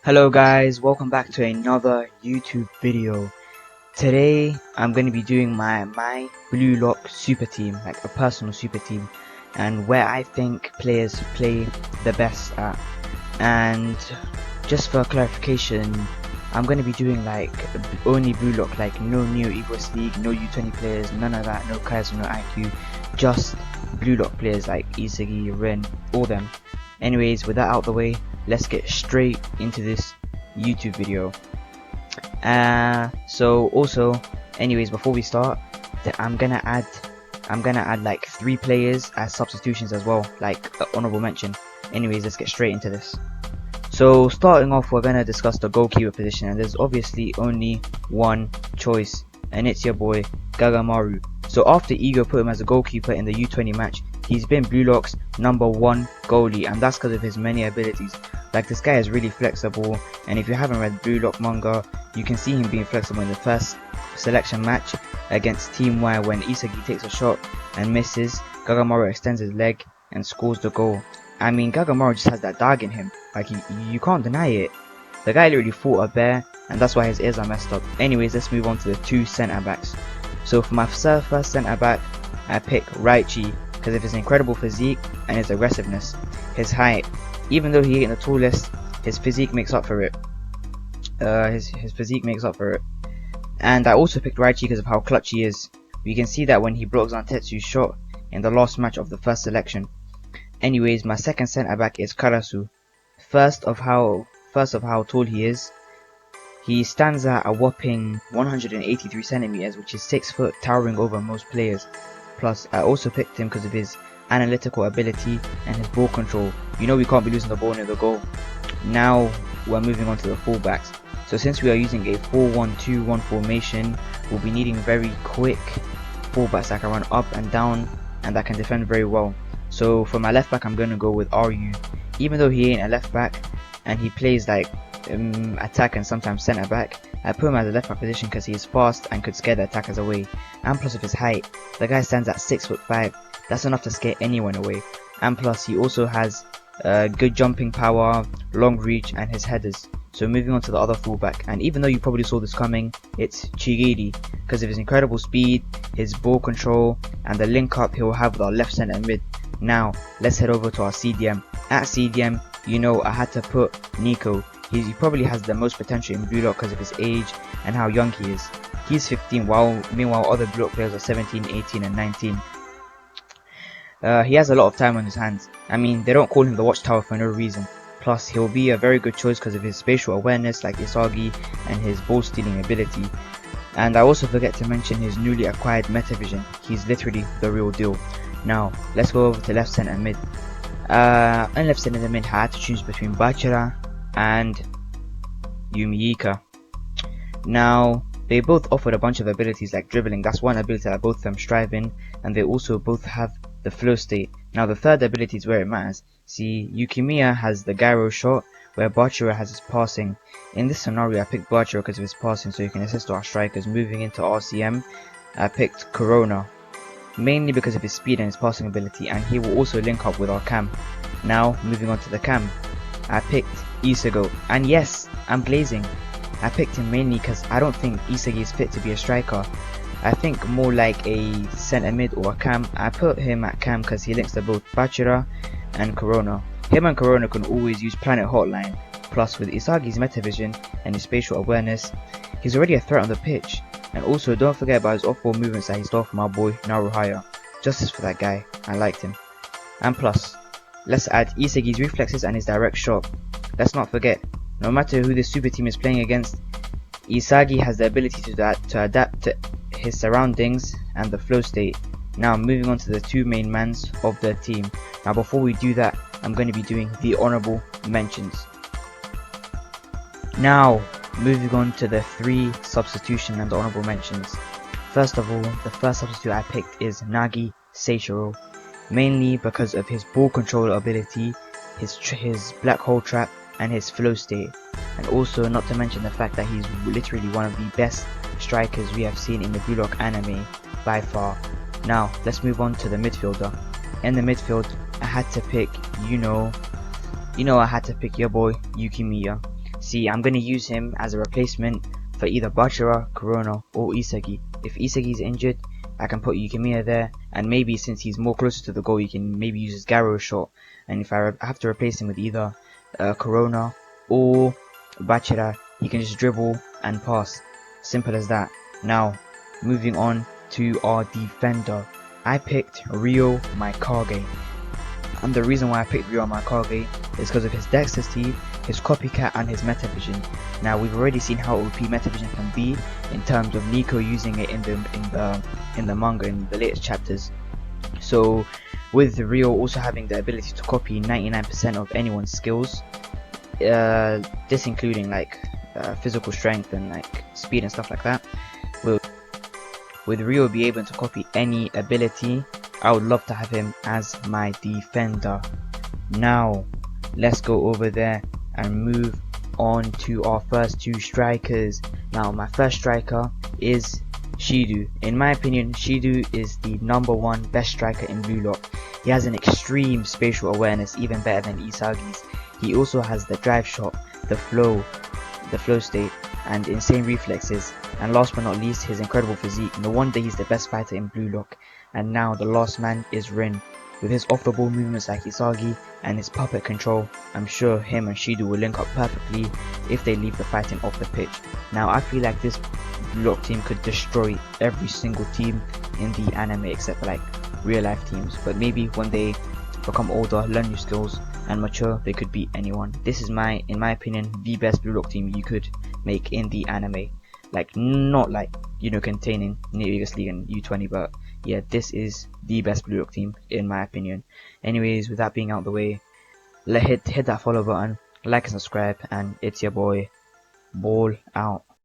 Hello guys, welcome back to another YouTube video. Today I'm going to be doing my blue lock super team, like a personal super team, and where I think players play the best at. And just for clarification, I'm going to be doing like only blue lock, like no Neo Eagles League, no U20 players, none of that, no Kaiser, no IQ, just blue lock players like Isagi, Ren, all them. Anyways, with that out the way, let's get straight into this YouTube video. Anyways, before we start, I'm gonna add like 3 players as substitutions as well, like honorable mention. Anyways, let's get straight into this. So starting off, we're gonna discuss the goalkeeper position, and there's obviously only one choice, and it's your boy Gagamaru. So after Ego put him as a goalkeeper in the U20 match, he's been Blue Lock's #1 goalie, and that's because of his many abilities. Like, this guy is really flexible, and if you haven't read Blue Lock manga, you can see him being flexible in the first selection match against Team Y when Isagi takes a shot and misses. Gagamaru extends his leg and scores the goal. I mean, Gagamaru just has that dog in him, like you can't deny it. The guy literally fought a bear, and that's why his ears are messed up. Anyways, let's move on to the 2 centre backs. So for my first centre back, I pick Raichi because of his incredible physique and his aggressiveness. His height, even though he ain't the tallest, his physique makes up for it. His physique makes up for it. And I also picked Raichi because of how clutch he is. You can see that when he blocks Zantetsu's shot in the last match of the first selection. Anyways, my second centre back is Karasu. First of how tall he is. He stands at a whopping 183 centimeters, which is 6 foot, towering over most players. Plus, I also picked him because of his analytical ability and his ball control. You know we can't be losing the ball near the goal. Now we're moving on to the fullbacks. So since we are using a 4-1-2-1 formation, we'll be needing very quick fullbacks that can run up and down and that can defend very well. So for my left back, I'm going to go with RU. Even though he ain't a left back and he plays like attack and sometimes centre back, I put him as a left back position because he is fast and could scare the attackers away. And plus, of his height, the guy stands at 6'5". That's enough to scare anyone away. And plus, he also has good jumping power, long reach, and his headers. So moving on to the other fullback, and even though you probably saw this coming, it's Chigiri because of his incredible speed, his ball control, and the link up he will have with our left centre mid. Now let's head over to our CDM. At CDM, you know I had to put Nico. He probably has the most potential in Blue Lock because of his age and how young he is. He's 15, meanwhile other Blue Lock players are 17, 18, and 19. He has a lot of time on his hands. I mean, they don't call him the Watchtower for no reason. Plus, he'll be a very good choice because of his spatial awareness like Isagi and his ball stealing ability. And I also forget to mention his newly acquired Metavision. He's literally the real deal. Now, let's go over to left centre mid. In left centre mid, I had to choose between Bachira and Yumiika. Now, they both offered a bunch of abilities like dribbling. That's one ability that both of them strive in, and they also both have the flow state. Now the third ability is where it matters. See, Yukimiya has the gyro shot, where Bachira has his passing. In this scenario, I picked Bachira because of his passing, so he can assist our strikers. Moving into RCM, I picked Corona, mainly because of his speed and his passing ability, and he will also link up with our cam. Now, moving on to the cam, I picked Isago, and yes, I'm glazing. I picked him mainly because I don't think Isagi is fit to be a striker. I think more like a centre mid or a cam. I put him at cam because he links to both Bachira and Corona. Him and Corona can always use Planet Hotline. Plus, with Isagi's Metavision and his spatial awareness, he's already a threat on the pitch. And also, don't forget about his off-ball movements that he stole from our boy Naruhaya. Justice for that guy, I liked him. And plus, let's add Isagi's reflexes and his direct shot. Let's not forget, no matter who this super team is playing against, Isagi has the ability to adapt to his surroundings and the flow state. Now moving on to the 2 main mans of the team. Now before we do that, I'm going to be doing the honourable mentions. Now moving on to the 3 substitution and the honourable mentions. First of all, the first substitute I picked is Nagi Seishiro, mainly because of his ball control ability, his black hole trap, and his flow state. And also, not to mention the fact that he's literally one of the best strikers we have seen in the Blue Lock anime by far. Now let's move on to the midfielder. In the midfield, I had to pick I had to pick your boy Yukimiya. See, I'm gonna use him as a replacement for either Bachira, Corona, or Isagi. If Isagi's injured, I can put Yukimiya there, and maybe since he's more closer to the goal, you can maybe use his Garo shot. And if I have to replace him with either Corona or Bachira, he can just dribble and pass. Simple as that. Now, moving on to our defender. I picked Ryo Maikage. And the reason why I picked Ryo Maikage is because of his dexterity, his copycat, and his metavision. Now we've already seen how OP metavision can be in terms of Nico using it in the manga in the latest chapters. So with Ryo also having the ability to copy 99% of anyone's skills, this including like physical strength and like speed and stuff like that, with Ryo be able to copy any ability, I would love to have him as my defender. Now let's go over there and move on to our first two strikers. Now my first striker is Shidu. In my opinion, Shidu is the #1 best striker in Blue Lock. He has an extreme spatial awareness, even better than Isagi's. He also has the drive shot, the flow state, and insane reflexes, and last but not least, his incredible physique. No wonder he's the best fighter in Blue Lock. And now the last man is Rin. With his off the ball movements like Isagi and his puppet control, I'm sure him and Shidu will link up perfectly if they leave the fighting off the pitch. Now I feel like this Blue Lock team could destroy every single team in the anime except for like real life teams, but maybe when they become older, learn new skills and mature, they could beat anyone. This is in my opinion, the best Blue Lock team you could make in the anime. Like, not like, you know, containing Vegas League and U20, but yeah, this is the best Blue Lock team in my opinion. Anyways, with that being out the way, hit that follow button, like and subscribe, and it's your boy, Ball out.